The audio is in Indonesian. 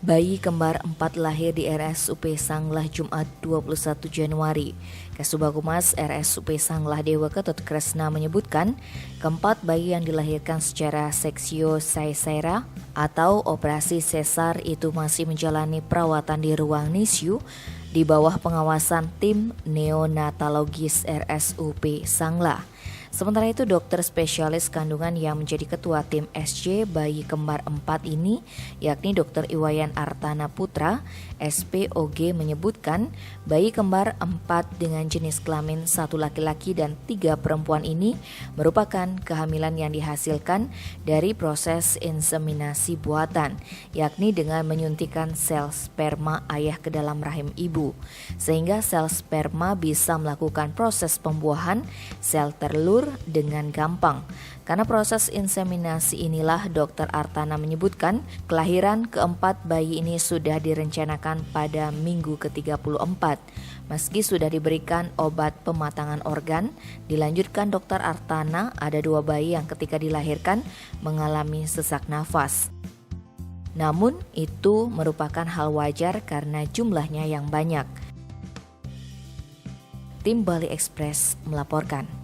Bayi kembar 4 lahir di RSUP Sanglah Jumat 21 Januari. Kasubag Humas RSUP Sanglah Dewa Ketut Kresna menyebutkan, keempat bayi yang dilahirkan secara seksio caesarea atau operasi sesar itu masih menjalani perawatan di ruang NICU di bawah pengawasan tim neonatologis RSUP Sanglah. Sementara itu, dokter spesialis kandungan yang menjadi ketua tim SC bayi kembar 4 ini, yakni Dr. Iwayan Artana Putra, SPOG menyebutkan bayi kembar 4 dengan jenis kelamin 1 laki-laki dan 3 perempuan ini merupakan kehamilan yang dihasilkan dari proses inseminasi buatan, yakni dengan menyuntikkan sel sperma ayah ke dalam rahim ibu, sehingga sel sperma bisa melakukan proses pembuahan sel telur dengan gampang. Karena proses inseminasi inilah Dr. Artana menyebutkan kelahiran keempat bayi ini sudah direncanakan pada minggu ke-34. Meski sudah diberikan obat pematangan organ, dilanjutkan Dr. Artana ada 2 bayi yang ketika dilahirkan mengalami sesak nafas. Namun itu merupakan hal wajar karena jumlahnya yang banyak. Tim Bali Express melaporkan.